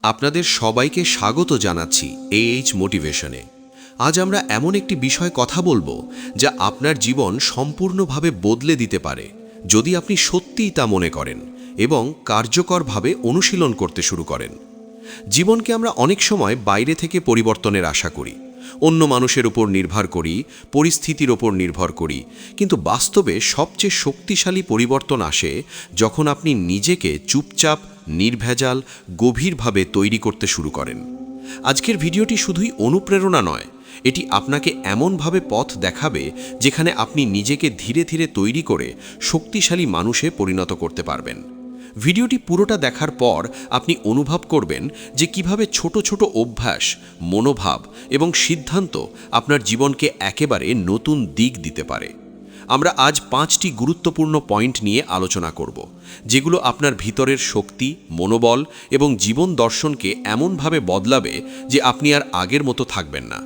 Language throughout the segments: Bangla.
আপনাদের সবাইকে স্বাগত জানাচ্ছি AH মোটিভেশনে। আজ আমরা এমন একটি বিষয়ে কথা বলবো যা আপনার জীবন সম্পূর্ণভাবে বদলে দিতে পারে যদি আপনি সত্যিই তা মনে করেন এবং কার্যকরভাবে অনুশীলন করতে শুরু করেন। জীবনকে আমরা অনেক সময় বাইরে থেকে পরিবর্তনের আশা করি, অন্য মানুষের উপর নির্ভর করি, পরিস্থিতির ওপর নির্ভর করি, কিন্তু বাস্তবে সবচেয়ে শক্তিশালী পরিবর্তন আসে যখন আপনি নিজেকে চুপচাপ, নির্ভেজাল, গভীরভাবে তৈরি করতে শুরু করেন। আজকের ভিডিওটি শুধুই অনুপ্রেরণা নয়, এটি আপনাকে এমনভাবে পথ দেখাবে যেখানে আপনি নিজেকে ধীরে ধীরে তৈরি করে শক্তিশালী মানুষে পরিণত করতে পারবেন। ভিডিওটি পুরোটা দেখার পর আপনি অনুভব করবেন যে কিভাবে ছোট ছোট অভ্যাস, মনোভাব এবং সিদ্ধান্ত আপনার জীবনকে একেবারে নতুন দিক দিতে পারে। আমরা আজ 5টি গুরুত্বপূর্ণ পয়েন্ট নিয়ে আলোচনা করব, যেগুলো আপনার ভিতরের শক্তি, মনোবল এবং জীবন দর্শনকে এমনভাবে বদলাবে যে আপনি আর আগের মতো থাকবেন না।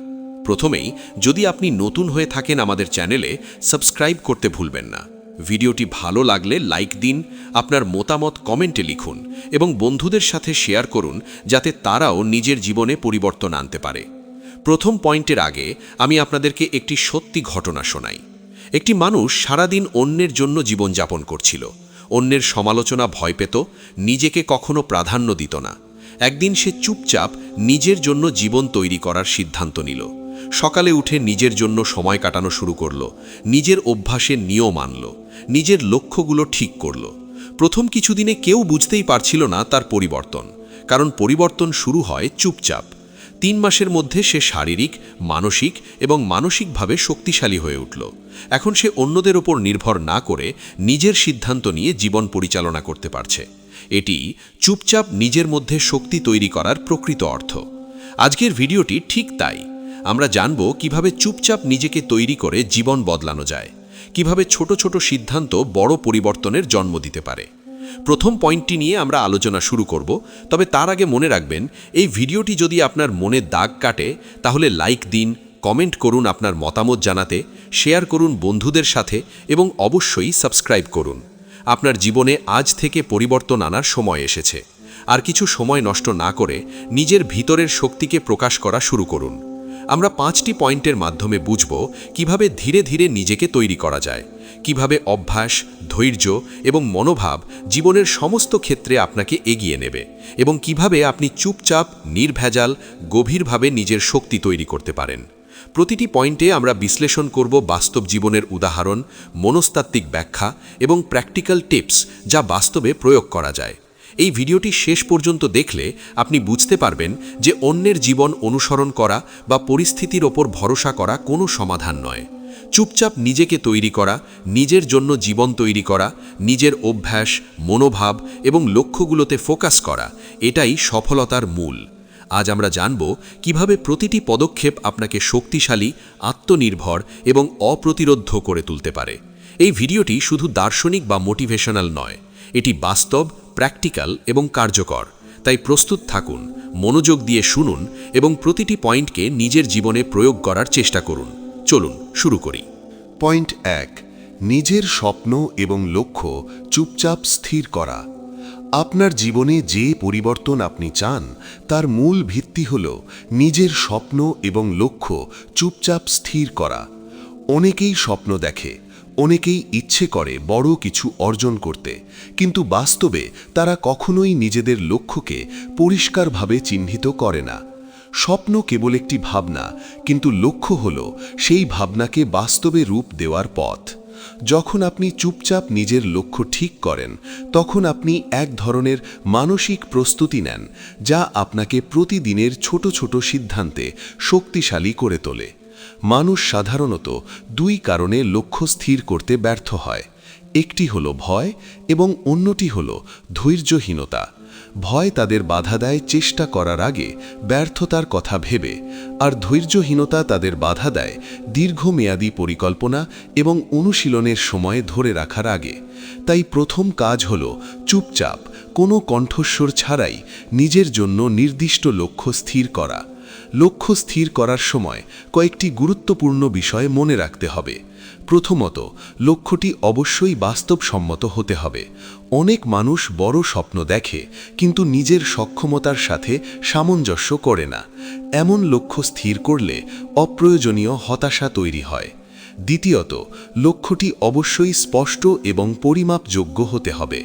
প্রথমেই, যদি আপনি নতুন হয়ে থাকেন আমাদের চ্যানেলে, সাবস্ক্রাইব করতে ভুলবেন না। ভিডিওটি ভালো লাগলে লাইক দিন, আপনার মতামত কমেন্টে লিখুন এবং বন্ধুদের সাথে শেয়ার করুন যাতে তারাও নিজের জীবনে পরিবর্তন আনতে পারে। প্রথম পয়েন্টের আগে আমি আপনাদেরকে একটি সত্যি ঘটনা শোনাই। একটি মানুষ সারাদিন অন্যের জন্য জীবনযাপন করছিল। অন্যের সমালোচনা ভয় পেত, নিজেকে কখনো প্রাধান্য দিত না। একদিন সে চুপচাপ নিজের জন্য জীবন তৈরি করার সিদ্ধান্ত নিল। সকালে উঠে নিজের জন্য সময় কাটানো শুরু করল, নিজের অভ্যাসের নিয়ম আনল, নিজের লক্ষ্যগুলো ঠিক করল। প্রথম কিছুদিনে কেউ বুঝতেই পারছিল না তার পরিবর্তন, কারণ পরিবর্তন শুরু হয় চুপচাপ। 3 মাসের মধ্যে সে শারীরিক, মানসিক এবং মানসিকভাবে শক্তিশালী হয়ে উঠল। এখন সে অন্যদের ওপর নির্ভর না করে নিজের সিদ্ধান্ত নিয়ে জীবন পরিচালনা করতে পারছে। এটি চুপচাপ নিজের মধ্যে শক্তি তৈরি করার প্রকৃত অর্থ। আজকের ভিডিওটি ঠিক তাই। আমরা জানব কিভাবে চুপচাপ নিজেকে তৈরি করে জীবন বদলানো যায়, কিভাবে ছোট ছোট সিদ্ধান্ত বড় পরিবর্তনের জন্ম দিতে পারে। প্রথম পয়েন্টটি নিয়ে আমরা আলোচনা শুরু করব, তবে তার আগে মনে রাখবেন, এই ভিডিওটি যদি আপনার মনে দাগ কাটে তাহলে লাইক দিন, কমেন্ট করুন আপনার মতামত জানাতে, শেয়ার করুন বন্ধুদের সাথে এবং অবশ্যই সাবস্ক্রাইব করুন। আপনার জীবনে আজ থেকে পরিবর্তন আনার সময় এসেছে। আর কিছু সময় নষ্ট না করে নিজের ভিতরের শক্তিকে প্রকাশ করা শুরু করুন। আমরা 5টি পয়েন্টের মাধ্যমে বুঝব কিভাবে ধীরে ধীরে নিজেকে তৈরি করা যায়, কিভাবে অভ্যাস, ধৈর্য এবং মনোভাব জীবনের সমস্ত ক্ষেত্রে আপনাকে এগিয়ে নেবে এবং কিভাবে আপনি চুপচাপ, নির্ভেজাল, গভীরভাবে নিজের শক্তি তৈরি করতে পারেন। প্রতিটি পয়েন্টে আমরা বিশ্লেষণ করব বাস্তব জীবনের উদাহরণ, মনস্তাত্ত্বিক ব্যাখ্যা এবং প্র্যাকটিক্যাল টিপস যা বাস্তবে প্রয়োগ করা যায়। এই ভিডিওটি শেষ পর্যন্ত দেখলে আপনি বুঝতে পারবেন যে অন্যের জীবন অনুসরণ করা বা পরিস্থিতির ওপর ভরসা করা কোনো সমাধান নয়। চুপচাপ নিজেকে তৈরি করা, নিজের জন্য জীবন তৈরি করা, নিজের অভ্যাস, মনোভাব এবং লক্ষ্যগুলোতে ফোকাস করা, এটাই সফলতার মূল। আজ আমরা জানব কিভাবে প্রতিটি পদক্ষেপ আপনাকে শক্তিশালী, আত্মনির্ভর এবং অপ্রতিরোধ্য করে তুলতে পারে। এই ভিডিওটি শুধু দার্শনিক বা মোটিভেশনাল নয়, এটি বাস্তব, প্র্যাকটিক্যাল এবং কার্যকর। তাই প্রস্তুত থাকুন, মনোযোগ দিয়ে শুনুন এবং প্রতিটি পয়েন্টকে নিজের জীবনে প্রয়োগ করার চেষ্টা করুন। চলুন শুরু করি। পয়েন্ট 1, নিজের স্বপ্ন এবং লক্ষ্য চুপচাপ স্থির করা। আপনার জীবনে যে পরিবর্তন আপনি চান তার মূল ভিত্তি হল নিজের স্বপ্ন এবং লক্ষ্য চুপচাপ স্থির করা। অনেকেই স্বপ্ন দেখে, অনেকেই ইচ্ছে করে বড় কিছু অর্জন করতে, কিন্তু বাস্তবে তারা কখনোই নিজেদের লক্ষ্যকে পরিষ্কারভাবে চিহ্নিত করে না। স্বপ্ন কেবল একটি ভাবনা, কিন্তু লক্ষ্য হল সেই ভাবনাকে বাস্তবে রূপ দেওয়ার পথ। যখন আপনি চুপচাপ নিজের লক্ষ্য ঠিক করেন, তখন আপনি এক ধরনের মানসিক প্রস্তুতি নেন যা আপনাকে প্রতিদিনের ছোট ছোট সিদ্ধান্তে শক্তিশালী করে তোলে। মানুষ সাধারণত 2 কারণে লক্ষ্য স্থির করতে ব্যর্থ হয়। একটি হলো ভয় এবং অন্যটি হলো ধৈর্যহীনতা। ভয় তাদের বাধা দেয় চেষ্টা করার আগে ব্যর্থতার কথা ভেবে, আর ধৈর্যহীনতা তাদের বাধা দেয় দীর্ঘমেয়াদী পরিকল্পনা এবং অনুশীলনের সময় ধরে রাখার আগে। তাই প্রথম কাজ হলো চুপচাপ, কোনো কণ্ঠস্বর ছাড়াই নিজের জন্য নির্দিষ্ট লক্ষ্য স্থির করা। লক্ষ্য স্থির করার সময় কয়েকটি গুরুত্বপূর্ণ বিষয় মনে রাখতে হবে। প্রথমত, লক্ষ্যটি অবশ্যই বাস্তবসম্মত হতে হবে। অনেক মানুষ বড় স্বপ্ন দেখে কিন্তু নিজের সক্ষমতার সাথে সামঞ্জস্য করে না। এমন লক্ষ্য স্থির করলে অপ্রয়োজনীয় হতাশা তৈরি হয়। দ্বিতীয়ত, লক্ষ্যটি অবশ্যই স্পষ্ট এবং পরিমাপযোগ্য হতে হবে।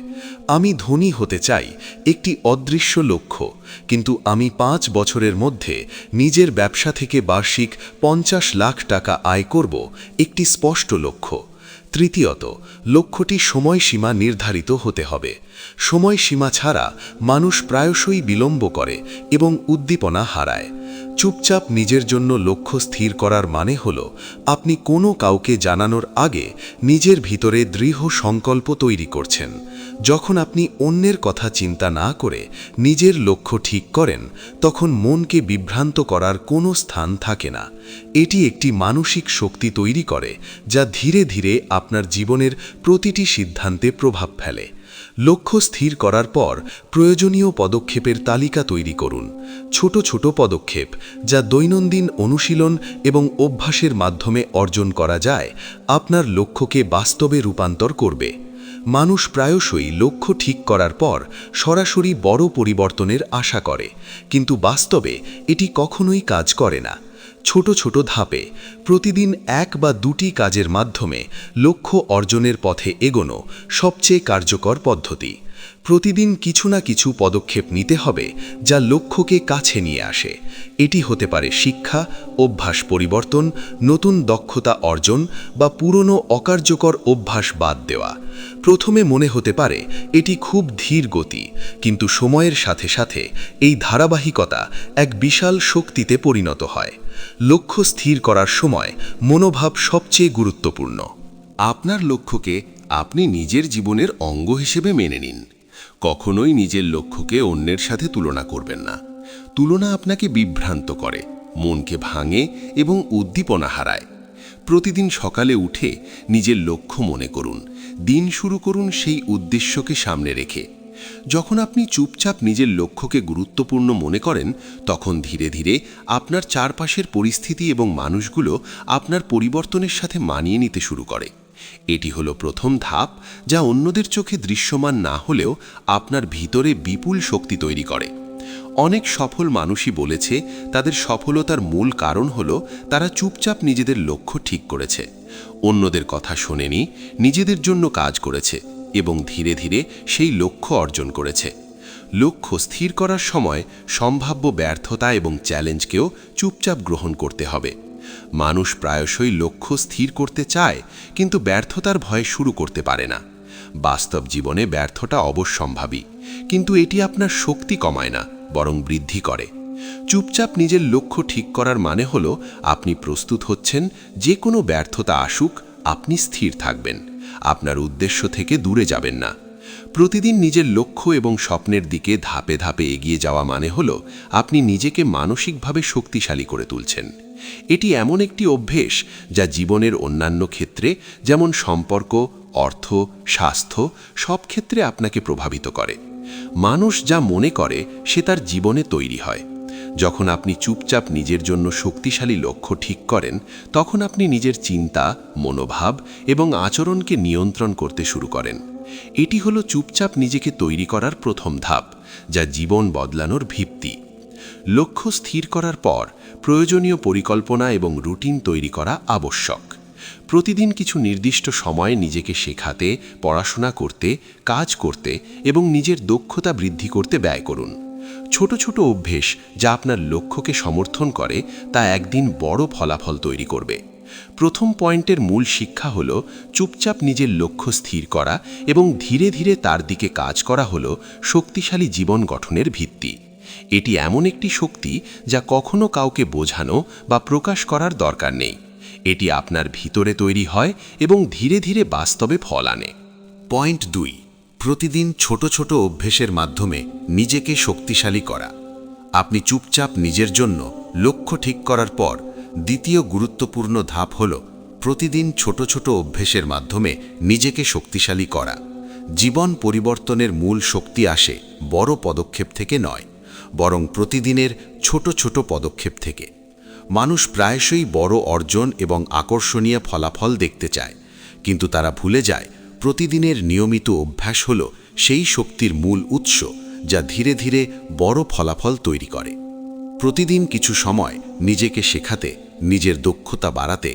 আমি ধনী হতে চাই একটি অদৃশ্য লক্ষ্য, কিন্তু আমি 5 বছরের মধ্যে নিজের ব্যবসা থেকে বার্ষিক 50 লাখ টাকা আয় করব, একটি স্পষ্ট লক্ষ্য। তৃতীয়ত, লক্ষ্যটি সময়সীমা নির্ধারিত হতে হবে। সময়সীমা ছাড়া মানুষ প্রায়শই বিলম্ব করে এবং উদ্দীপনা হারায়। চুপচাপ নিজের জন্য লক্ষ্য স্থির করার মানে হল আপনি কোনো কাউকে জানানোর আগে নিজের ভিতরে দৃঢ় সংকল্প তৈরি করছেন। যখন আপনি অন্যের কথা চিন্তা না করে নিজের লক্ষ্য ঠিক করেন, তখন মনকে বিভ্রান্ত করার কোনো স্থান থাকে না। এটি একটি মানসিক শক্তি তৈরি করে যা ধীরে ধীরে আপনার জীবনের প্রতিটি সিদ্ধান্তে প্রভাব ফেলে। লক্ষ্য স্থির করার পর প্রয়োজনীয় পদক্ষেপের তালিকা তৈরি করুন। ছোট ছোট পদক্ষেপ যা দৈনন্দিন অনুশীলন এবং অভ্যাসের মাধ্যমে অর্জন করা যায়, আপনার লক্ষ্যকে বাস্তবে রূপান্তর করবে। মানুষ প্রায়শই লক্ষ্য ঠিক করার পর সরাসরি বড় পরিবর্তনের আশা করে, কিন্তু বাস্তবে এটি কখনোই কাজ করে না। ছোট ছোট ধাপে প্রতিদিন 1 বা 2টি কাজের মাধ্যমে লক্ষ্য অর্জনের পথে এগোনো সবচেয়ে কার্যকর পদ্ধতি। প্রতিদিন কিছু না কিছু পদক্ষেপ নিতে হবে যা লক্ষ্যকে কাছে নিয়ে আসে। এটি হতে পারে শিক্ষা, অভ্যাস পরিবর্তন, নতুন দক্ষতা অর্জন বা পুরনো অকার্যকর অভ্যাস বাদ দেওয়া। প্রথমে মনে হতে পারে এটি খুব ধীর গতি, কিন্তু সময়ের সাথে সাথে এই ধারাবাহিকতা এক বিশাল শক্তিতে পরিণত হয়। লক্ষ্য স্থির করার সময় মনোভাব সবচেয়ে গুরুত্বপূর্ণ। আপনার লক্ষ্যকে আপনি নিজের জীবনের অঙ্গ হিসেবে মেনে নিন। কখনোই নিজের লক্ষ্যকে অন্যের সাথে তুলনা করবেন না। তুলনা আপনাকে বিভ্রান্ত করে, মনকে ভাঙে এবং উদ্দীপনা হারায়। প্রতিদিন সকালে উঠে নিজের লক্ষ্য মনে করুন, দিন শুরু করুন সেই উদ্দেশ্যকে সামনে রেখে। যখন আপনি চুপচাপ নিজের লক্ষ্যকে গুরুত্বপূর্ণ মনে করেন, তখন ধীরে ধীরে আপনার চারপাশের পরিস্থিতি এবং মানুষগুলো আপনার পরিবর্তনের সাথে মানিয়ে নিতে শুরু করে। এটি হলো প্রথম ধাপ, যা অন্যদের চোখে দৃশ্যমান না হলেও আপনার ভিতরে বিপুল শক্তি তৈরি করে। অনেক সফল মানুষই বলেছে তাদের সফলতার মূল কারণ হলো তারা চুপচাপ নিজেদের লক্ষ্য ঠিক করেছে, অন্যদের কথা শোনেনি, নিজেদের জন্য কাজ করেছে এবং ধীরে ধীরে সেই লক্ষ্য অর্জন করেছে। লক্ষ্য স্থির করার সময় সম্ভাব্য ব্যর্থতা এবং চ্যালেঞ্জকেও চুপচাপ গ্রহণ করতে হবে। মানুষ প্রায়শই লক্ষ্য স্থির করতে চায়, কিন্তু ব্যর্থতার ভয়ে শুরু করতে পারে না। বাস্তব জীবনে ব্যর্থতা অবশ্যম্ভাবী, কিন্তু এটি আপনার শক্তি কমায় না, বরং বৃদ্ধি করে। চুপচাপ নিজের লক্ষ্য ঠিক করার মানে হলো আপনি প্রস্তুত হচ্ছেন, যে কোনো ব্যর্থতা আসুক আপনি স্থির থাকবেন, আপনার উদ্দেশ্য থেকে দূরে যাবেন না। প্রতিদিন নিজের লক্ষ্য এবং স্বপ্নের দিকে ধাপে ধাপে এগিয়ে যাওয়া মানে হলো আপনি নিজেকে মানসিকভাবে শক্তিশালী করে তুলছেন। এটি এমন একটি অভ্যেস যা জীবনের অন্যান্য ক্ষেত্রে, যেমন সম্পর্ক, অর্থ, স্বাস্থ্য, সব ক্ষেত্রে আপনাকে প্রভাবিত করে। মানুষ যা মনে করে সে তার জীবনে তৈরি হয়। যখন আপনি চুপচাপ নিজের জন্য শক্তিশালী লক্ষ্য ঠিক করেন, তখন আপনি নিজের চিন্তা, মনোভাব এবং আচরণকে নিয়ন্ত্রণ করতে শুরু করেন। এটি হলো চুপচাপ নিজেকে তৈরি করার প্রথম ধাপ, যা জীবন বদলানোর ভিত্তি। লক্ষ্য স্থির করার পর প্রয়োজনীয় পরিকল্পনা এবং রুটিন তৈরি করা আবশ্যক। প্রতিদিন কিছু নির্দিষ্ট সময়ে নিজেকে শেখাতে, পড়াশোনা করতে, কাজ করতে এবং নিজের দক্ষতা বৃদ্ধি করতে ব্যয় করুন। ছোট ছোট অভ্যেস যা আপনার লক্ষ্যকে সমর্থন করে, তা একদিন বড় ফলাফল তৈরি করবে। প্রথম পয়েন্টের মূল শিক্ষা হলো চুপচাপ নিজের লক্ষ্য স্থির করা এবং ধীরে ধীরে তার দিকে কাজ করা হলো শক্তিশালী জীবন গঠনের ভিত্তি। এটি এমন একটি শক্তি যা কখনো কাউকে বোঝানো বা প্রকাশ করার দরকার নেই। এটি আপনার ভিতরে তৈরি হয় এবং ধীরে ধীরে বাস্তবে ফল আনে। পয়েন্ট 2, প্রতিদিন ছোট ছোট অভ্যেসের মাধ্যমে নিজেকে শক্তিশালী করা। আপনি চুপচাপ নিজের জন্য লক্ষ্য ঠিক করার পর দ্বিতীয় গুরুত্বপূর্ণ ধাপ হল প্রতিদিন ছোট ছোট অভ্যেসের মাধ্যমে নিজেকে শক্তিশালী করা। জীবন পরিবর্তনের মূল শক্তি আসে বড় পদক্ষেপ থেকে নয়, বরং প্রতিদিনের ছোট ছোট পদক্ষেপ থেকে। মানুষ প্রায়শই বড় অর্জন এবং আকর্ষণীয় ফলাফল দেখতে চায়, কিন্তু তারা ভুলে যায় প্রতিদিনের নিয়মিত অভ্যাস হল সেই শক্তির মূল উৎস যা ধীরে ধীরে বড় ফলাফল তৈরি করে। প্রতিদিন কিছু সময় নিজেকে শেখাতে, নিজের দক্ষতা বাড়াতে,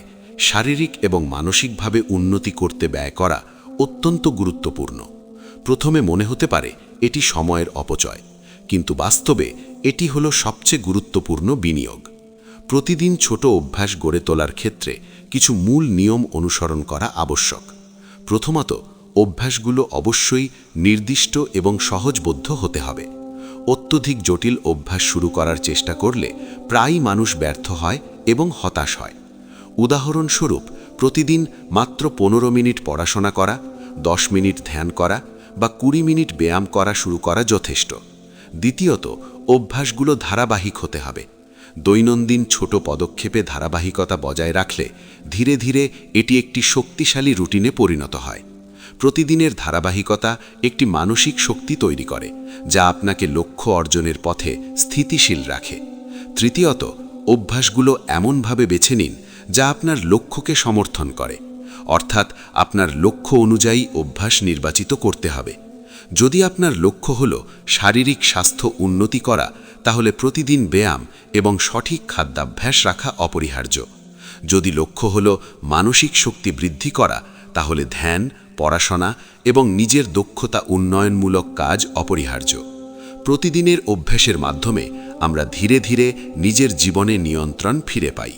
শারীরিক এবং মানসিকভাবে উন্নতি করতে ব্যয় করা অত্যন্ত গুরুত্বপূর্ণ। প্রথমে মনে হতে পারে এটি সময়ের অপচয়, কিন্তু বাস্তবে এটি হলো সবচেয়ে গুরুত্বপূর্ণ বিনিয়োগ। প্রতিদিন ছোট অভ্যাস গড়ে তোলার ক্ষেত্রে কিছু মূল নিয়ম অনুসরণ করা আবশ্যক। প্রথমত, অভ্যাসগুলো অবশ্যই নির্দিষ্ট এবং সহজবোধ্য হতে হবে। অত্যধিক জটিল অভ্যাস শুরু করার চেষ্টা করলে প্রায়ই মানুষ ব্যর্থ হয় এবং হতাশ হয়। উদাহরণস্বরূপ, প্রতিদিন মাত্র 15 মিনিট পড়াশোনা করা, 10 মিনিট ধ্যান করা বা 20 মিনিট ব্যায়াম করা শুরু করা যথেষ্ট। দ্বিতীয়ত, অভ্যাসগুলো ধারাবাহিক হতে হবে। দৈনন্দিন ছোট পদক্ষেপে ধারাবাহিকতা বজায় রাখলে ধীরে ধীরে এটি একটি শক্তিশালী রুটিনে পরিণত হয়। প্রতিদিনের ধারাবাহিকতা একটি মানসিক শক্তি তৈরি করে, যা আপনাকে লক্ষ্য অর্জনের পথে স্থিতিশীল রাখে। তৃতীয়ত, অভ্যাসগুলো এমনভাবে বেছে নিন যা আপনার লক্ষ্যকে সমর্থন করে, অর্থাৎ আপনার লক্ষ্য অনুযায়ী অভ্যাস নির্বাচিত করতে হবে। যদি আপনার লক্ষ্য হল শারীরিক স্বাস্থ্য উন্নতি করা, তাহলে প্রতিদিন ব্যায়াম এবং সঠিক খাদ্যাভ্যাস রাখা অপরিহার্য। যদি লক্ষ্য হল মানসিক শক্তি বৃদ্ধি করা, তাহলে ধ্যান, পড়াশোনা এবং নিজের দক্ষতা উন্নয়নমূলক কাজ অপরিহার্য। প্রতিদিনের অভ্যাসের মাধ্যমে আমরা ধীরে ধীরে নিজের জীবনে নিয়ন্ত্রণ ফিরে পাই।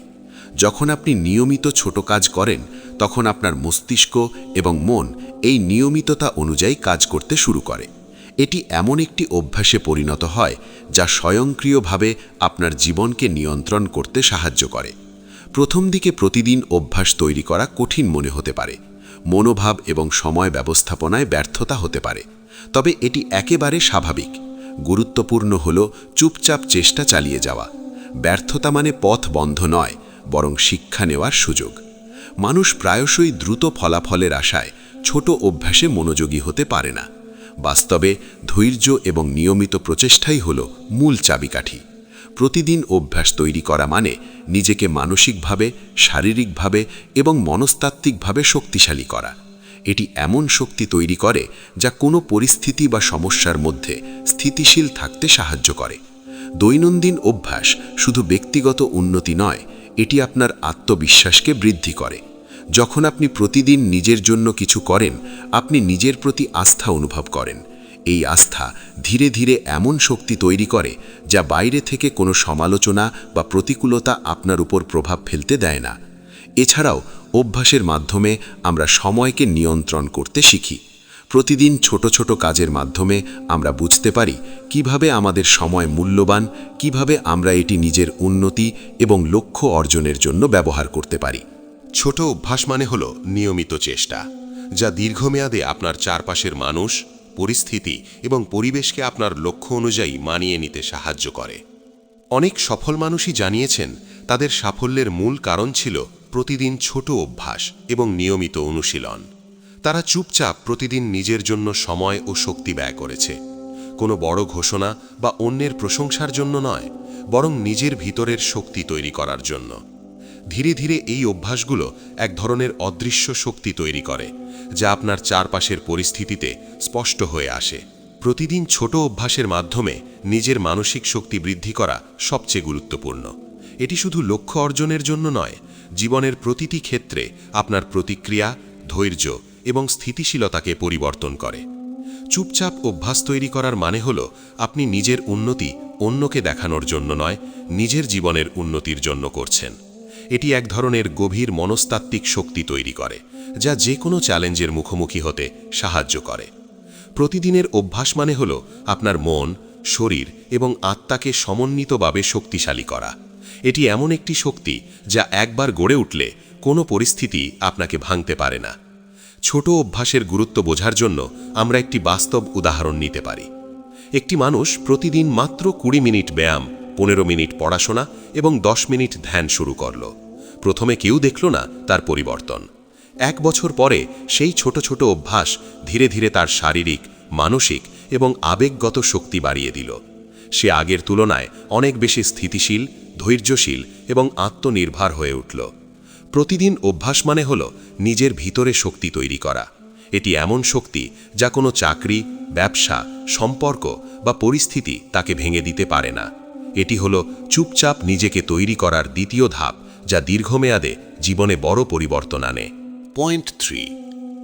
যখন আপনি নিয়মিত ছোট কাজ করেন, তখন আপনার মস্তিষ্ক এবং মন এই নিয়মিততা অনুযায়ী কাজ করতে শুরু করে। এটি এমন একটি অভ্যাসে পরিণত হয় যা স্বয়ংক্রিয়ভাবে আপনার জীবনকে নিয়ন্ত্রণ করতে সাহায্য করে। প্রথম দিকে প্রতিদিন অভ্যাস তৈরি করা কঠিন মনে হতে পারে। মনোভাব এবং সময় ব্যবস্থাপনায় ব্যর্থতা হতে পারে, তবে এটি একেবারে স্বাভাবিক। গুরুত্বপূর্ণ হল চুপচাপ চেষ্টা চালিয়ে যাওয়া। ব্যর্থতা মানে পথ বন্ধ নয়, বরং শিক্ষা নেওয়ার সুযোগ। মানুষ প্রায়শই দ্রুত ফলাফলের আশায় ছোট অভ্যাসে মনোযোগী হতে পারে না। বাস্তবে ধৈর্য এবং নিয়মিত প্রচেষ্টাই হল মূল চাবিকাঠি। প্রতিদিন অভ্যাস তৈরি করা মানে নিজেকে মানসিকভাবে, শারীরিকভাবে এবং মনস্তাত্ত্বিকভাবে শক্তিশালী করা। এটি এমন শক্তি তৈরি করে যা কোনো পরিস্থিতি বা সমস্যার মধ্যে স্থিতিশীল থাকতে সাহায্য করে। দৈনন্দিন অভ্যাস শুধু ব্যক্তিগত উন্নতি নয়, এটি আপনার আত্মবিশ্বাসকে বৃদ্ধি করে। যখন আপনি প্রতিদিন নিজের জন্য কিছু করেন, আপনি নিজের প্রতি আস্থা অনুভব করেন। এই আস্থা ধীরে ধীরে এমন শক্তি তৈরি করে যা বাইরে থেকে কোনো সমালোচনা বা প্রতিকূলতা আপনার উপর প্রভাব ফেলতে দেয় না। এছাড়াও অভ্যাসের মাধ্যমে আমরা সময়কে নিয়ন্ত্রণ করতে শিখি। প্রতিদিন ছোট ছোট কাজের মাধ্যমে আমরা বুঝতে পারি কিভাবে আমাদের সময় মূল্যবান, কিভাবে আমরা এটি নিজের উন্নতি এবং লক্ষ্য অর্জনের জন্য ব্যবহার করতে পারি। ছোট অভ্যাস মানে হল নিয়মিত চেষ্টা, যা দীর্ঘমেয়াদে আপনার চারপাশের মানুষ, পরিস্থিতি এবং পরিবেশকে আপনার লক্ষ্য অনুযায়ী মানিয়ে নিতে সাহায্য করে। অনেক সফল মানুষই জানিয়েছেন তাদের সাফল্যের মূল কারণ ছিল প্রতিদিন ছোট অভ্যাস এবং নিয়মিত অনুশীলন। তারা চুপচাপ প্রতিদিন নিজের জন্য সময় ও শক্তি ব্যয় করেছে, কোনো বড় ঘোষণা বা অন্যের প্রশংসার জন্য নয়, বরং নিজের ভিতরের শক্তি তৈরি করার জন্য। ধীরে ধীরে এই অভ্যাসগুলো এক ধরনের অদৃশ্য শক্তি তৈরি করে, যা আপনার চারপাশের পরিস্থিতিতে স্পষ্ট হয়ে আসে। প্রতিদিন ছোট অভ্যাসের মাধ্যমে নিজের মানসিক শক্তি বৃদ্ধি করা সবচেয়ে গুরুত্বপূর্ণ। এটি শুধু লক্ষ্য অর্জনের জন্য নয়, জীবনের প্রতিটি ক্ষেত্রে আপনার প্রতিক্রিয়া, ধৈর্য এবং স্থিতিশীলতাকে পরিবর্তন করে। চুপচাপ অভ্যাস তৈরি করার মানে হল আপনি নিজের উন্নতি অন্যকে দেখানোর জন্য নয়, নিজের জীবনের উন্নতির জন্য করছেন। এটি এক ধরনের গভীর মনস্তাত্ত্বিক শক্তি তৈরি করে, যা যে কোনো চ্যালেঞ্জের মুখোমুখি হতে সাহায্য করে। প্রতিদিনের অভ্যাস মানে হল আপনার মন, শরীর এবং আত্মাকে সমন্বিতভাবে শক্তিশালী করা। এটি এমন একটি শক্তি যা একবার গড়ে উঠলে কোনো পরিস্থিতি আপনাকে ভাঙতে পারে না। ছোট অভ্যাসের গুরুত্ব বোঝার জন্য আমরা একটি বাস্তব উদাহরণ নিতে পারি। একটি মানুষ প্রতিদিন মাত্র 20 মিনিট ব্যায়াম, 15 মিনিট পড়াশোনা এবং 10 মিনিট ধ্যান শুরু করল। প্রথমে কেউ দেখল না তার পরিবর্তন। 1 বছর পরে সেই ছোট ছোট অভ্যাস ধীরে ধীরে তার শারীরিক, মানসিক এবং আবেগগত শক্তি বাড়িয়ে দিল। সে আগের তুলনায় অনেক বেশি স্থিতিশীল, ধৈর্যশীল এবং আত্মনির্ভর হয়ে উঠল। প্রতিদিন অভ্যাস মানে হল নিজের ভিতরে শক্তি তৈরি করা। এটি এমন শক্তি যা কোনো চাকরি, ব্যবসা, সম্পর্ক বা পরিস্থিতি তাকে ভেঙে দিতে পারে না। এটি হল চুপচাপ নিজেকে তৈরি করার দ্বিতীয় ধাপ, যা দীর্ঘমেয়াদে জীবনে বড় পরিবর্তন আনে। পয়েন্ট 3,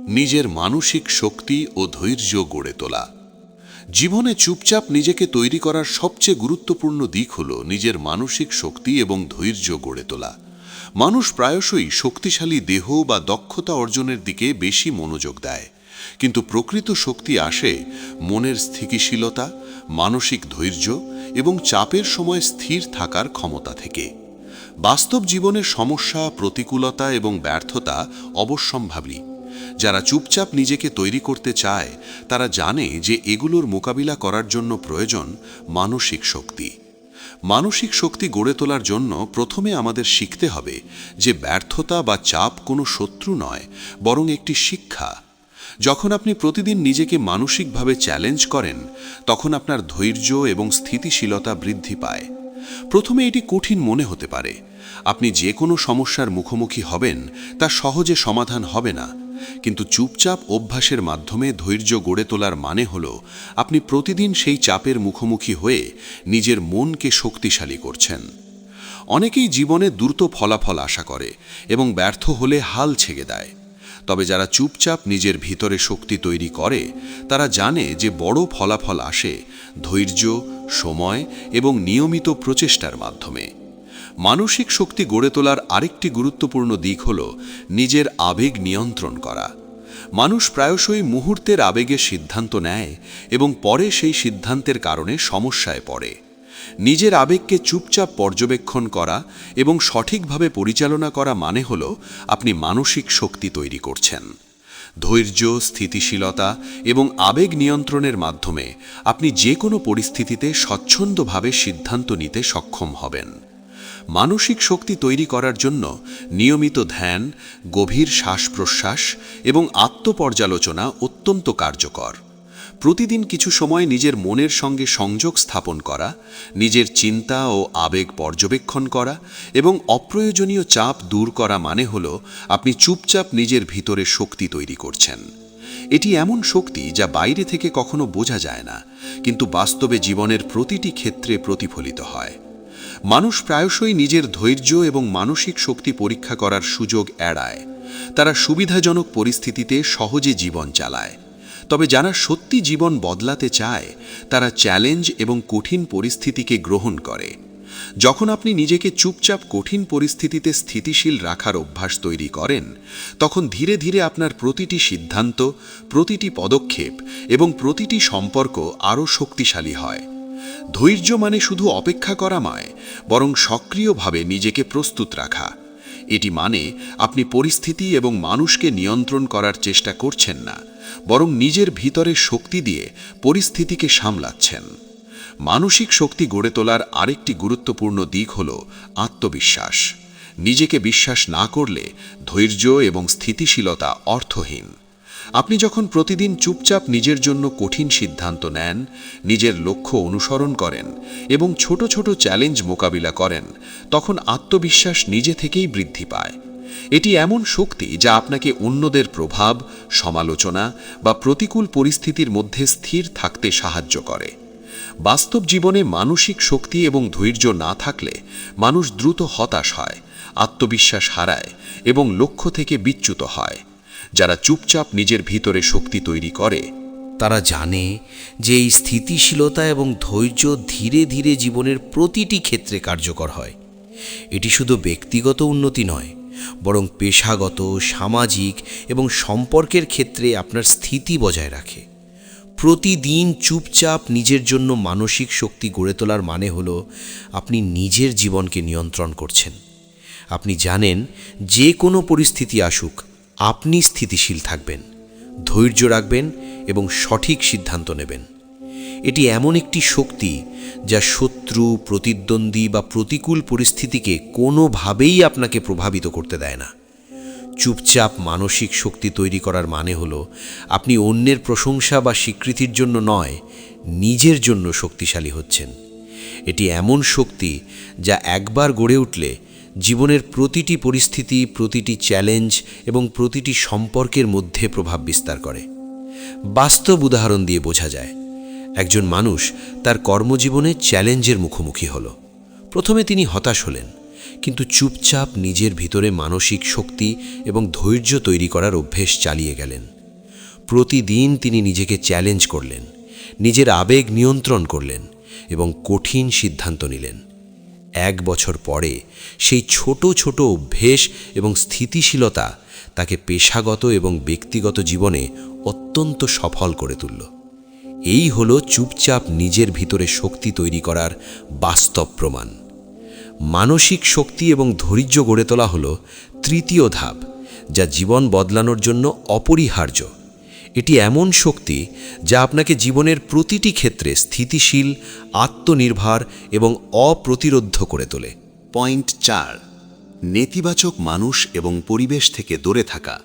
নিজের মানসিক শক্তি ও ধৈর্য গড়ে তোলা। জীবনে চুপচাপ নিজেকে তৈরি করার সবচেয়ে গুরুত্বপূর্ণ দিক হল নিজের মানসিক শক্তি এবং ধৈর্য গড়ে তোলা। মানুষ প্রায়শই শক্তিশালী দেহ বা দক্ষতা অর্জনের দিকে বেশি মনোযোগ দেয়, কিন্তু প্রকৃত শক্তি আসে মনের স্থিতিশীলতা, মানসিক ধৈর্য এবং চাপের সময় স্থির থাকার ক্ষমতা থেকে। বাস্তব জীবনের সমস্যা, প্রতিকূলতা এবং ব্যর্থতা অবশ্যম্ভাবী। যারা চুপচাপ নিজেকে তৈরি করতে চায় তারা জানে যে এগুলোর মোকাবিলা করার জন্য প্রয়োজন মানসিক শক্তি। মানসিক শক্তি গড়ে তোলার জন্য প্রথমে আমাদের শিখতে হবে যে ব্যর্থতা বা চাপ কোনো শত্রু নয়, বরং একটি শিক্ষা। যখন আপনি প্রতিদিন নিজেকে মানসিকভাবে চ্যালেঞ্জ করেন, তখন আপনার ধৈর্য এবং স্থিতিশীলতা বৃদ্ধি পায়। প্রথমে এটি কঠিন মনে হতে পারে। আপনি যে কোনো সমস্যার মুখোমুখি হবেন তা সহজে সমাধান হবে না, কিন্তু চুপচাপ অভ্যাসের মাধ্যমে ধৈর্য গড়ে তোলার মানে হল আপনি প্রতিদিন সেই চাপের মুখোমুখি হয়ে নিজের মনকে শক্তিশালী করছেন। অনেকেই জীবনে দ্রুত ফলাফল আশা করে এবং ব্যর্থ হলে হাল ছেড়ে দেয়। তবে যারা চুপচাপ নিজের ভিতরে শক্তি তৈরি করে তারা জানে যে বড় ফলাফল আসে ধৈর্য, সময় এবং নিয়মিত প্রচেষ্টার মাধ্যমে। মানসিক শক্তি গড়ে তোলার আরেকটি গুরুত্বপূর্ণ দিক হল নিজের আবেগ নিয়ন্ত্রণ করা। মানুষ প্রায়শই মুহূর্তের আবেগে সিদ্ধান্ত নেয় এবং পরে সেই সিদ্ধান্তের কারণে সমস্যায় পড়ে। নিজের আবেগকে চুপচাপ পর্যবেক্ষণ করা এবং সঠিকভাবে পরিচালনা করা মানে হল আপনি মানসিক শক্তি তৈরি করছেন। ধৈর্য, স্থিতিশীলতা এবং আবেগ নিয়ন্ত্রণের মাধ্যমে আপনি যে কোনো পরিস্থিতিতে স্বচ্ছন্দভাবে সিদ্ধান্ত নিতে সক্ষম হবেন। মানসিক শক্তি তৈরি করার জন্য নিয়মিত ধ্যান, গভীর শ্বাস-প্রশ্বাস এবং আত্মপর্যালোচনা অত্যন্ত কার্যকর। প্রতিদিন কিছু সময় নিজের মনের সঙ্গে সংযোগ স্থাপন করা, নিজের চিন্তা ও আবেগ পর্যবেক্ষণ করা এবং অপ্রয়োজনীয় চাপ দূর করা মানে হল আপনি চুপচাপ নিজের ভিতরে শক্তি তৈরি করছেন। এটি এমন শক্তি যা বাইরে থেকে কখনো বোঝা যায় না, কিন্তু বাস্তবে জীবনের প্রতিটি ক্ষেত্রে প্রতিফলিত হয়। মানুষ প্রায়শই নিজের ধৈর্য এবং মানসিক শক্তি পরীক্ষা করার সুযোগ এড়ায়। তারা সুবিধাজনক পরিস্থিতিতে সহজে জীবন চালায়। তবে যারা সত্যি জীবন বদলাতে চায় তারা চ্যালেঞ্জ এবং কঠিন পরিস্থিতিকে গ্রহণ করে। যখন আপনি নিজেকে চুপচাপ কঠিন পরিস্থিতিতে স্থিতিশীল রাখার অভ্যাস তৈরি করেন, তখন ধীরে ধীরে আপনার প্রতিটি সিদ্ধান্ত, প্রতিটি পদক্ষেপ এবং প্রতিটি সম্পর্ক আরও শক্তিশালী হয়। ধৈর্য মানে শুধু অপেক্ষা করা নয়, বরং সক্রিয়ভাবে নিজেকে প্রস্তুত রাখা। এটি মানে আপনি পরিস্থিতি এবং মানুষকে নিয়ন্ত্রণ করার চেষ্টা করছেন না, বরং নিজের ভিতরে শক্তি দিয়ে পরিস্থিতিকে সামলাচ্ছেন। মানসিক শক্তি গড়ে তোলার আরেকটি গুরুত্বপূর্ণ দিক হল আত্মবিশ্বাস। নিজেকে বিশ্বাস না করলে ধৈর্য এবং স্থিতিশীলতা অর্থহীন। আপনি যখন প্রতিদিন চুপচাপ নিজের জন্য কঠিন সিদ্ধান্ত নেন, নিজের লক্ষ্য অনুসরণ করেন এবং ছোট ছোট চ্যালেঞ্জ মোকাবিলা করেন, তখন আত্মবিশ্বাস নিজে থেকেই বৃদ্ধি পায়। এটি এমন শক্তি যা আপনাকে অন্যদের প্রভাব, সমালোচনা বা প্রতিকূল পরিস্থিতির মধ্যে স্থির থাকতে সাহায্য করে। বাস্তব জীবনে মানসিক শক্তি এবং ধৈর্য না থাকলে মানুষ দ্রুত হতাশ হয়, আত্মবিশ্বাস হারায় এবং লক্ষ্য থেকে বিচ্যুত হয়। যারা চুপচাপ নিজের ভিতরে শক্তি তৈরি করে তারা জানে যে এই স্থিতিশীলতা এবং ধৈর্য ধীরে ধীরে জীবনের প্রতিটি ক্ষেত্রে কার্যকর হয়। এটি শুধু ব্যক্তিগত উন্নতি নয়, বরং পেশাগত, সামাজিক এবং সম্পর্কের ক্ষেত্রে আপনার স্থিতি বজায় রাখে। প্রতিদিন চুপচাপ নিজের জন্য মানসিক শক্তি গড়ে তোলার মানে হলো আপনি নিজের জীবনকে নিয়ন্ত্রণ করছেন। আপনি জানেন যে কোনো পরিস্থিতি আসুক আপনি স্থিতিশীল থাকবেন, ধৈর্য রাখবেন এবং সঠিক সিদ্ধান্ত নেবেন। এটি এমন একটি শক্তি যা শত্রু, প্রতিদ্বন্দ্বী বা প্রতিকূল পরিস্থিতিকে কোনোভাবেই আপনাকে প্রভাবিত করতে দেয় না। চুপচাপ মানসিক শক্তি তৈরি করার মানে হলো আপনি অন্যের প্রশংসা বা স্বীকৃতির জন্য নয়, নিজের জন্য শক্তিশালী হচ্ছেন। এটি এমন শক্তি যা একবার গড়ে উঠলে জীবনের প্রতিটি পরিস্থিতি, প্রতিটি চ্যালেঞ্জ এবং প্রতিটি সম্পর্কের মধ্যে প্রভাব বিস্তার করে। বাস্তব উদাহরণ দিয়ে বোঝা যায়, একজন মানুষ তার কর্মজীবনে চ্যালেঞ্জের মুখোমুখি হল। প্রথমে তিনি হতাশ হলেন, কিন্তু চুপচাপ নিজের ভিতরে মানসিক শক্তি এবং ধৈর্য তৈরি করার অভ্যেস চালিয়ে গেলেন। প্রতিদিন তিনি নিজেকে চ্যালেঞ্জ করলেন, নিজের আবেগ নিয়ন্ত্রণ করলেন এবং কঠিন সিদ্ধান্ত নিলেন। 1 বছর পরে সেই ছোট ছোট অভ্যেস এবং স্থিতিশীলতা তাকে পেশাগত এবং ব্যক্তিগত জীবনে অত্যন্ত সফল করে তুলল। এই হলো চুপচাপ নিজের ভিতরে শক্তি তৈরি করার বাস্তব প্রমাণ। মানসিক শক্তি এবং ধৈর্য গড়ে তোলা হলো তৃতীয় ধাপ, যা জীবন বদলানোর জন্য অপরিহার্য। এটি এমন শক্তি যা আপনাকে জীবনের প্রতিটি ক্ষেত্রে স্থিতিশীল, আত্মনির্ভর এবং অপ্রতিরোধ্য করে তোলে। পয়েন্ট 4, নেতিবাচক মানুষ এবং পরিবেশ থেকে দূরে থাকা।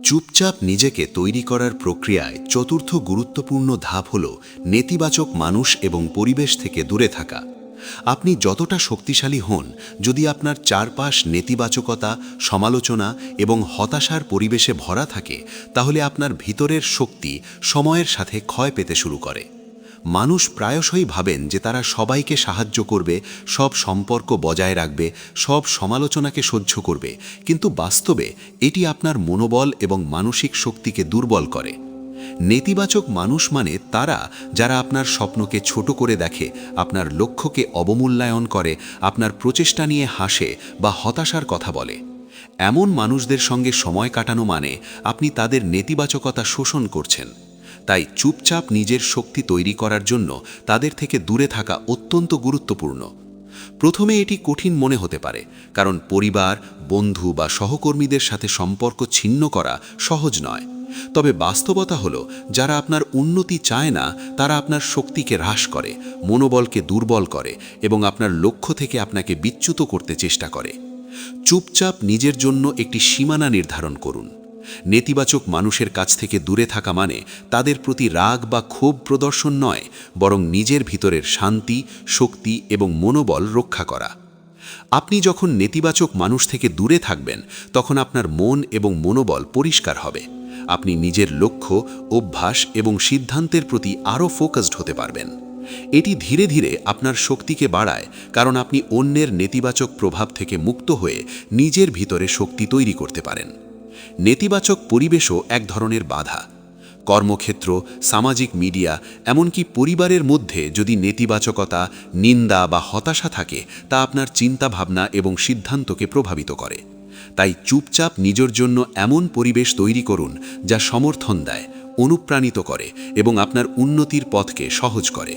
চুপচাপ নিজেকে তৈরি করার প্রক্রিয়ায় চতুর্থ গুরুত্বপূর্ণ ধাপ হল নেতিবাচক মানুষ এবং পরিবেশ থেকে দূরে থাকা। আপনি যতটা শক্তিশালী হন, যদি আপনার চারপাশ নেতিবাচকতা, সমালোচনা এবং হতাশার পরিবেশে ভরা থাকে, তাহলে আপনার ভিতরের শক্তি সময়ের সাথে ক্ষয় পেতে শুরু করে। মানুষ প্রায়শই ভাবেন যে তারা সবাইকে সাহায্য করবে, সব সম্পর্ক বজায় রাখবে, সব সমালোচনাকে সহ্য করবে, কিন্তু বাস্তবে এটি আপনার মনোবল এবং মানসিক শক্তিকে দুর্বল করে। নেতিবাচক মানুষ মানে তারা যারা আপনার স্বপ্নকে ছোট করে দেখে, আপনার লক্ষ্যকে অবমূল্যায়ন করে, আপনার প্রচেষ্টা নিয়ে হাসে বা হতাশার কথা বলে। এমন মানুষদের সঙ্গে সময় কাটানো মানে আপনি তাদের নেতিবাচকতা শোষণ করছেন। তাই চুপচাপ নিজের শক্তি তৈরি করার জন্য তাদের থেকে দূরে থাকা অত্যন্ত গুরুত্বপূর্ণ। প্রথমে এটি কঠিন মনে হতে পারে, কারণ পরিবার, বন্ধু বা সহকর্মীদের সাথে সম্পর্ক ছিন্ন করা সহজ নয়। তবে বাস্তবতা হলো, যারা আপনার উন্নতি চায় না তারা আপনার শক্তিকে হ্রাস করে, মনোবলকে দুর্বল করে এবং আপনার লক্ষ্য থেকে আপনাকে বিচ্যুত করতে চেষ্টা করে। চুপচাপ নিজের জন্য একটি সীমানা নির্ধারণ করুন। নেতিবাচক মানুষের কাছ থেকে দূরে থাকা মানে তাদের প্রতি রাগ বা ক্ষোভ প্রদর্শন নয়, বরং নিজের ভিতরের শান্তি, শক্তি এবং মনোবল রক্ষা করা। আপনি যখন নেতিবাচক মানুষ থেকে দূরে থাকবেন, তখন আপনার মন এবং মনোবল পরিষ্কার হবে। আপনি নিজের লক্ষ্য, অভ্যাস এবং সিদ্ধান্তের প্রতি আরও ফোকাসড হতে পারবেন। এটি ধীরে ধীরে আপনার শক্তিকে বাড়ায়, কারণ আপনি অন্যের নেতিবাচক প্রভাব থেকে মুক্ত হয়ে নিজের ভিতরে শক্তি তৈরি করতে পারেন। নেতিবাচক পরিবেশও এক ধরনের বাধা। কর্মক্ষেত্র, সামাজিক মিডিয়া, এমনকি পরিবারের মধ্যে যদি নেতিবাচকতা, নিন্দা বা হতাশা থাকে, তা আপনার চিন্তাভাবনা এবং সিদ্ধান্তকে প্রভাবিত করে। তাই চুপচাপ নিজের জন্য এমন পরিবেশ তৈরি করুন যা সমর্থন দেয়, অনুপ্রাণিত করে এবং আপনার উন্নতির পথকে সহজ করে।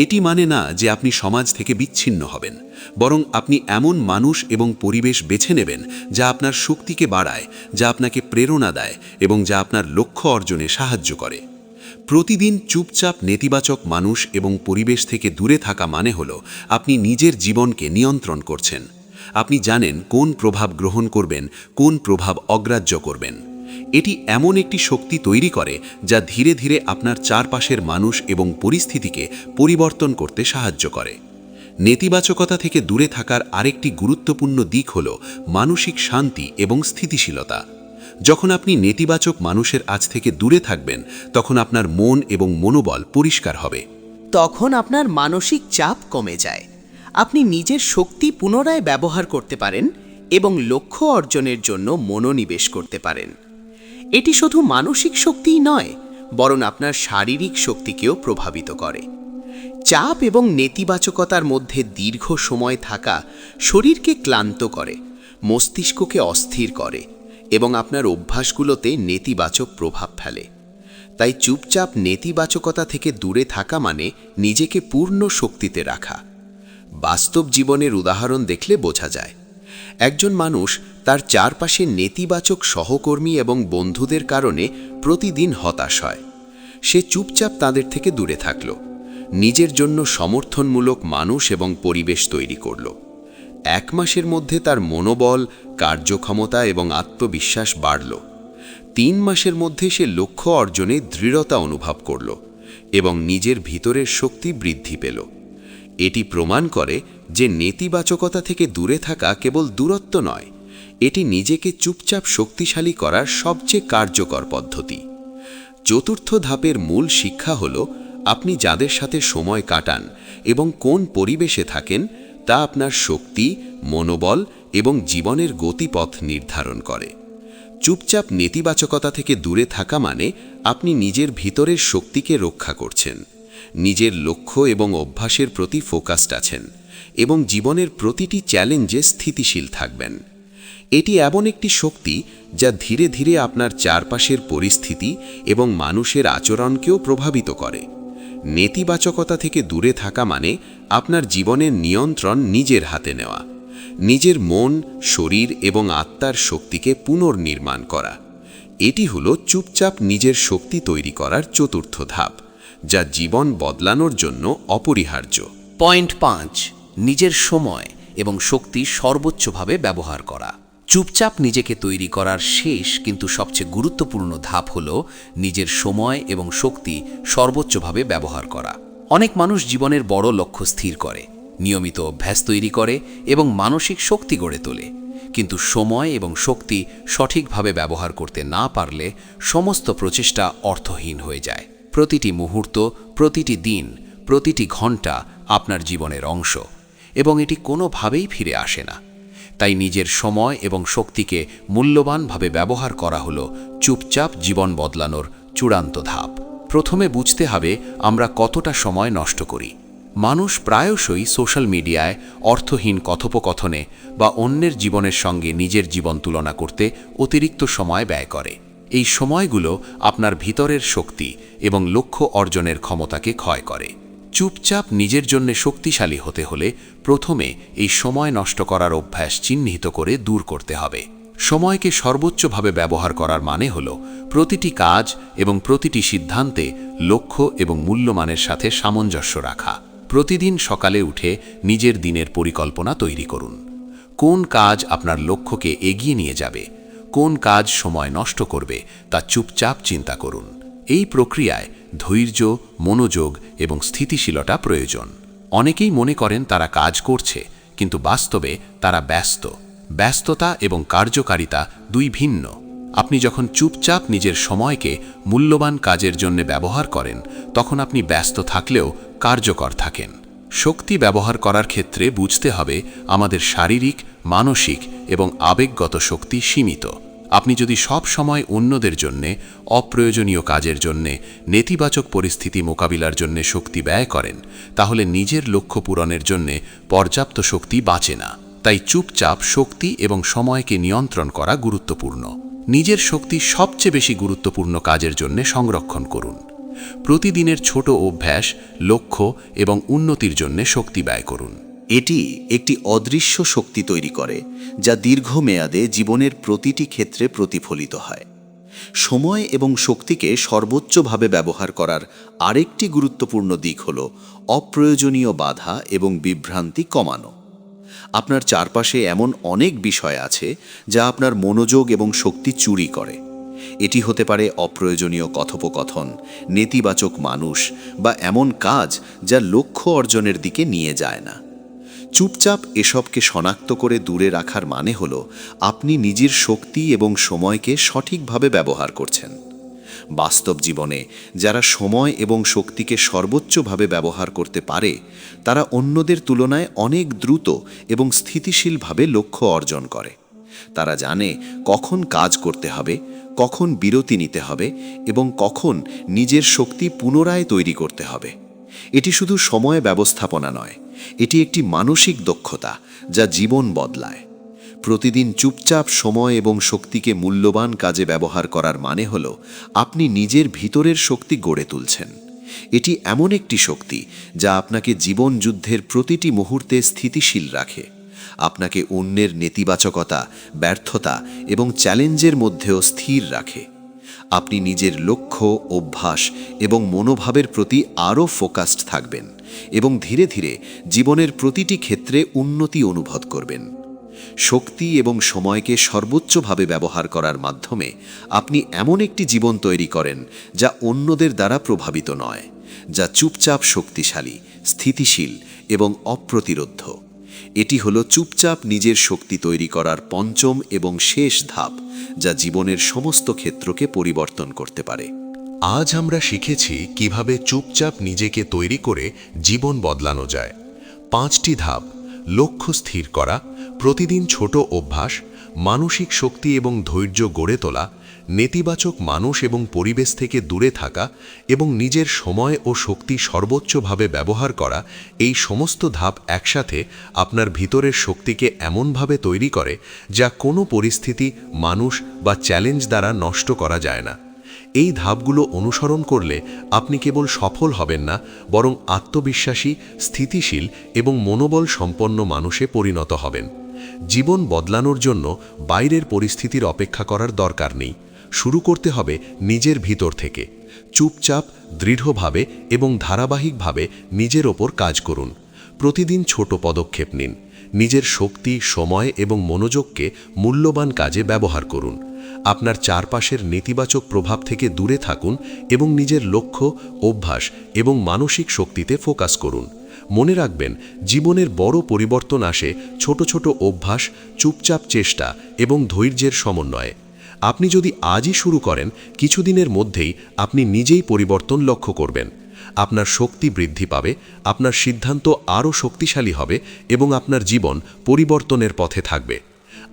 এটি মানে না যে আপনি সমাজ থেকে বিচ্ছিন্ন হবেন, বরং আপনি এমন মানুষ এবং পরিবেশ বেছে নেবেন যা আপনার শক্তিকে বাড়ায়, যা আপনাকে প্রেরণা দেয় এবং যা আপনার লক্ষ্য অর্জনে সাহায্য করে। প্রতিদিন চুপচাপ নেতিবাচক মানুষ এবং পরিবেশ থেকে দূরে থাকা মানে হলো আপনি নিজের জীবনকে নিয়ন্ত্রণ করছেন। আপনি জানেন কোন প্রভাব গ্রহণ করবেন, কোন প্রভাব অগ্রাহ্য করবেন। এটি এমন একটি শক্তি তৈরি করে যা ধীরে ধীরে আপনার চারপাশের মানুষ এবং পরিস্থিতিকে পরিবর্তন করতে সাহায্য করে। নেতিবাচকতা থেকে দূরে থাকার আরেকটি গুরুত্বপূর্ণ দিক হল মানসিক শান্তি এবং স্থিতিশীলতা। যখন আপনি নেতিবাচক মানুষের আজ থেকে দূরে থাকবেন, তখন আপনার মন এবং মনোবল পরিষ্কার হবে। তখন আপনার মানসিক চাপ কমে যায়। আপনি নিজের শক্তি পুনরায় ব্যবহার করতে পারেন এবং লক্ষ্য অর্জনের জন্য মনোনিবেশ করতে পারেন। এটি শুধু মানসিক শক্তিই নয়, বরং আপনার শারীরিক শক্তিকেও প্রভাবিত করে। চাপ এবং নেতিবাচকতার মধ্যে দীর্ঘ সময় থাকা শরীরকে ক্লান্ত করে, মস্তিষ্ককে অস্থির করে এবং আপনার অভ্যাসগুলোতে নেতিবাচক প্রভাব ফেলে। তাই চুপচাপ নেতিবাচকতা থেকে দূরে থাকা মানে নিজেকে পূর্ণ শক্তিতে রাখা। বাস্তব জীবনের উদাহরণ দেখলে বোঝা যায়, একজন মানুষ তার চারপাশে নেতিবাচক সহকর্মী এবং বন্ধুদের কারণে প্রতিদিন হতাশ হয়। সে চুপচাপ তাদের থেকে দূরে থাকল, নিজের জন্য সমর্থনমূলক মানুষ এবং পরিবেশ তৈরি করল। 1 মাসের মধ্যে তার মনোবল, কার্যক্ষমতা এবং আত্মবিশ্বাস বাড়ল। 3 মাসের মধ্যে সে লক্ষ্য অর্জনে দৃঢ়তা অনুভব করল এবং নিজের ভিতরের শক্তি বৃদ্ধি পেল। এটি প্রমাণ করে যে নেতিবাচকতা থেকে দূরে থাকা কেবল দূরত্ব নয়, এটি নিজেকে চুপচাপ শক্তিশালী করার সবচেয়ে কার্যকর পদ্ধতি। চতুর্থ ধাপের মূল শিক্ষা হল আপনি যাদের সাথে সময় কাটান এবং কোন পরিবেশে থাকেন তা আপনার শক্তি, মনোবল এবং জীবনের গতিপথ নির্ধারণ করে। চুপচাপ নেতিবাচকতা থেকে দূরে থাকা মানে আপনি নিজের ভিতরের শক্তিকে রক্ষা করছেন, নিজের লক্ষ্য এবং অভ্যাসের প্রতি ফোকাসড আছেন এবং জীবনের প্রতিটি চ্যালেঞ্জে স্থিতিশীল থাকবেন। এটি এমন একটি শক্তি যা ধীরে ধীরে আপনার চারপাশের পরিস্থিতি এবং মানুষের আচরণকেও প্রভাবিত করে। নেতিবাচকতা থেকে দূরে থাকা মানে আপনার জীবনের নিয়ন্ত্রণ নিজের হাতে নেওয়া, নিজের মন, শরীর এবং আত্মার শক্তিকে পুনর্নির্মাণ করা। এটি হলো চুপচাপ নিজের শক্তি তৈরি করার চতুর্থ ধাপ, যা জীবন বদলানোর জন্য অপরিহার্য। পয়েন্ট 5, নিজের সময় এবং শক্তি সর্বোচ্চভাবে ব্যবহার করা। চুপচাপ নিজেকে তৈরি করার শেষ কিন্তু সবচেয়ে গুরুত্বপূর্ণ ধাপ হল নিজের সময় এবং শক্তি সর্বোচ্চভাবে ব্যবহার করা। অনেক মানুষ জীবনের বড় লক্ষ্য স্থির করে, নিয়মিত অভ্যাস তৈরি করে এবং মানসিক শক্তি গড়ে তোলে, কিন্তু সময় এবং শক্তি সঠিকভাবে ব্যবহার করতে না পারলে সমস্ত প্রচেষ্টা অর্থহীন হয়ে যায়। প্রতিটি মুহূর্ত, প্রতিটি দিন, প্রতিটি ঘন্টা আপনার জীবনের অংশ এবং এটি কোনোভাবেই ফিরে আসে না। তাই নিজের সময় এবং শক্তিকে মূল্যবানভাবে ব্যবহার করা হলো চুপচাপ জীবন বদলানোর চূড়ান্ত ধাপ। প্রথমে বুঝতে হবে আমরা কতটা সময় নষ্ট করি। মানুষ প্রায়শই সোশ্যাল মিডিয়ায়, অর্থহীন কথোপকথনে বা অন্যের জীবনের সঙ্গে নিজের জীবন তুলনা করতে অতিরিক্ত সময় ব্যয় করে। এই সময়গুলো আপনার ভিতরের শক্তি এবং লক্ষ্য অর্জনের ক্ষমতাকে ক্ষয় করে। চুপচাপ নিজের জন্য শক্তিশালী হতে হলে প্রথমে এই সময় নষ্ট করার অভ্যাস চিহ্নিত করে দূর করতে হবে। সময়কে সর্বোচ্চভাবে ব্যবহার করার মানে হল প্রতিটি কাজ এবং প্রতিটি সিদ্ধান্তে লক্ষ্য এবং মূল্যমানের সাথে সামঞ্জস্য রাখা। প্রতিদিন সকালে উঠে নিজের দিনের পরিকল্পনা তৈরি করুন। কোন কাজ আপনার লক্ষ্যকে এগিয়ে নিয়ে যাবে, কোন কাজ সময় নষ্ট করবে তা চুপচাপ চিন্তা করুন। এই প্রক্রিয়ায় ধৈর্য, মনোযোগ এবং স্থিতিশীলতা প্রয়োজন। অনেকেই মনে করেন তারা কাজ করছে, কিন্তু বাস্তবে তারা ব্যস্ত। ব্যস্ততা এবং কার্যকারিতা দুই ভিন্ন। আপনি যখন চুপচাপ নিজের সময়কে মূল্যবান কাজের জন্য ব্যবহার করেন, তখন আপনি ব্যস্ত থাকলেও কার্যকর থাকেন। শক্তি ব্যবহার করার ক্ষেত্রে বুঝতে হবে আমাদের শারীরিক, মানসিক এবং আবেগগত শক্তি সীমিত। আপনি যদি সব সময় অন্যদের জন্যে, অপ্রয়োজনীয় কাজের জন্যে, নেতিবাচক পরিস্থিতি মোকাবিলার জন্যে শক্তি ব্যয় করেন, তাহলে নিজের লক্ষ্য পূরণের জন্যে পর্যাপ্ত শক্তি বাঁচে না। তাই চুপচাপ শক্তি এবং সময়কে নিয়ন্ত্রণ করা গুরুত্বপূর্ণ। নিজের শক্তি সবচেয়ে বেশি গুরুত্বপূর্ণ কাজের জন্যে সংরক্ষণ করুন। প্রতিদিনের ছোট অভ্যাস, লক্ষ্য এবং উন্নতির জন্যে শক্তি ব্যয় করুন। এটি একটি অদৃশ্য শক্তি তৈরি করে যা দীর্ঘমেয়াদে জীবনের প্রতিটি ক্ষেত্রে প্রতিফলিত হয়। সময় এবং শক্তিকে সর্বোচ্চভাবে ব্যবহার করার আরেকটি গুরুত্বপূর্ণ দিক হল অপ্রয়োজনীয় বাধা এবং বিভ্রান্তি কমানো। আপনার চারপাশে এমন অনেক বিষয় আছে যা আপনার মনোযোগ এবং শক্তি চুরি করে। এটি হতে পারে অপ্রয়োজনীয় কথোপকথন, নেতিবাচক মানুষ বা এমন কাজ যা লক্ষ্য অর্জনের দিকে নিয়ে যায় না। চুপচাপ এসবকে শনাক্ত করে দূরে রাখার মানে হল আপনি নিজের শক্তি এবং সময়কে সঠিকভাবে ব্যবহার করছেন। বাস্তব জীবনে যারা সময় এবং শক্তিকে সর্বোচ্চভাবে ব্যবহার করতে পারে, তারা অন্যদের তুলনায় অনেক দ্রুত এবং স্থিতিশীলভাবে লক্ষ্য অর্জন করে। তারা জানে কখন কাজ করতে হবে, কখন বিরতি নিতে হবে এবং কখন নিজের শক্তি পুনরায় তৈরি করতে হবে। এটি শুধু সময় ব্যবস্থাপনা নয়, এটি একটি মানসিক দক্ষতা যা জীবন বদলায়। প্রতিদিন চুপচাপ সময় এবং শক্তিকে মূল্যবান কাজে ব্যবহার করার মানে হল আপনি নিজের ভিতরের শক্তি গড়ে তুলছেন। এটি এমন একটি শক্তি যা আপনাকে জীবন যুদ্ধের প্রতিটি মুহূর্তে স্থিতিশীল রাখে, আপনাকে অন্যের নেতিবাচকতা, ব্যর্থতা এবং চ্যালেঞ্জের মধ্যেও স্থির রাখে। আপনি নিজের লক্ষ্য, অভ্যাস এবং মনোভাবের প্রতি আরও ফোকাসড থাকবেন এবং ধীরে ধীরে জীবনের প্রতিটি ক্ষেত্রে উন্নতি অনুভব করবেন। শক্তি এবং সময়কে সর্বোচ্চভাবে ব্যবহার করার মাধ্যমে আপনি এমন একটি জীবন তৈরি করেন যা অন্যদের দ্বারা প্রভাবিত নয়, যা চুপচাপ শক্তিশালী, স্থিতিশীল এবং অপ্রতিরোধ্য। এটি হলো চুপচাপ নিজের শক্তি তৈরি করার পঞ্চম এবং শেষ ধাপ, যা জীবনের সমস্ত ক্ষেত্রকে পরিবর্তন করতে পারে। আজ আমরা শিখেছি কিভাবে চুপচাপ নিজেকে তৈরি করে জীবন বদলানো যায়। 5টি ধাপ: লক্ষ্য স্থির করা, প্রতিদিন ছোট অভ্যাস, মানসিক শক্তি এবং ধৈর্য গড়ে তোলা, নেতিবাচক মানুষ এবং পরিবেশ থেকে দূরে থাকা এবং নিজের সময় ও শক্তি সর্বোচ্চভাবে ব্যবহার করা। এই সমস্ত ধাপ একসাথে আপনার ভিতরের শক্তিকে এমনভাবে তৈরি করে যা কোনো পরিস্থিতি, মানুষ বা চ্যালেঞ্জ দ্বারা নষ্ট করা যায় না। এই ধাপগুলো অনুসরণ করলে আপনি কেবল সফল হবেন না, বরং আত্মবিশ্বাসী, স্থিতিশীল এবং মনোবল সম্পন্ন মানুষে পরিণত হবেন। জীবন বদলানোর জন্য বাইরের পরিস্থিতির অপেক্ষা করার দরকার নেই। শুরু করতে হবে নিজের ভিতর থেকে। চুপচাপ, দৃঢ়ভাবে এবং ধারাবাহিকভাবে নিজের ওপর কাজ করুন। প্রতিদিন ছোট পদক্ষেপ নিন। নিজের শক্তি, সময় এবং মনোযোগকে মূল্যবান কাজে ব্যবহার করুন। আপনার চারপাশের নেতিবাচক প্রভাব থেকে দূরে থাকুন এবং নিজের লক্ষ্য, অভ্যাস এবং মানসিক শক্তিতে ফোকাস করুন। মনে রাখবেন, জীবনের বড় পরিবর্তন আসে ছোট ছোট অভ্যাস, চুপচাপ চেষ্টা এবং ধৈর্যের সমন্বয়ে। আপনি যদি আজই শুরু করেন, কিছুদিনের মধ্যেই আপনি নিজেই পরিবর্তন লক্ষ্য করবেন। আপনার শক্তি বৃদ্ধি পাবে, আপনার সিদ্ধান্ত আরও শক্তিশালী হবে এবং আপনার জীবন পরিবর্তনের পথে থাকবে।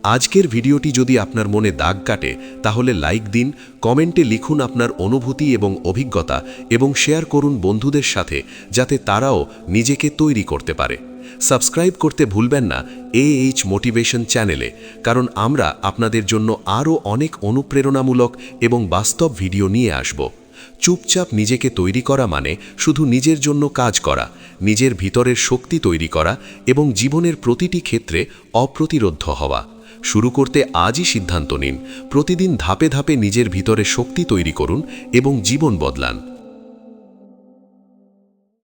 আজকের ভিডিওটি যদি আপনার মনে দাগ কাটে, তাহলে লাইক দিন, কমেন্টে লিখুন আপনার অনুভূতি এবং অভিজ্ঞতা এবং শেয়ার করুন বন্ধুদের সাথে, যাতে তারাও নিজেকে তৈরি করতে পারে। সাবস্ক্রাইব করতে ভুলবেন না AH মোটিভেশন চ্যানেলে, কারণ আমরা আপনাদের জন্য আরও অনেক অনুপ্রেরণামূলক এবং বাস্তব ভিডিও নিয়ে আসব। চুপচাপ নিজেকে তৈরি করা মানে শুধু নিজের জন্য কাজ করা, নিজের ভিতরের শক্তি তৈরি করা এবং জীবনের প্রতিটি ক্ষেত্রে অপ্রতিরোধ্য হওয়া। শুরু করতে আজই সিদ্ধান্ত নিন। প্রতিদিন ধাপে ধাপে নিজের ভিতরে শক্তি তৈরি করুন এবং জীবন বদলান।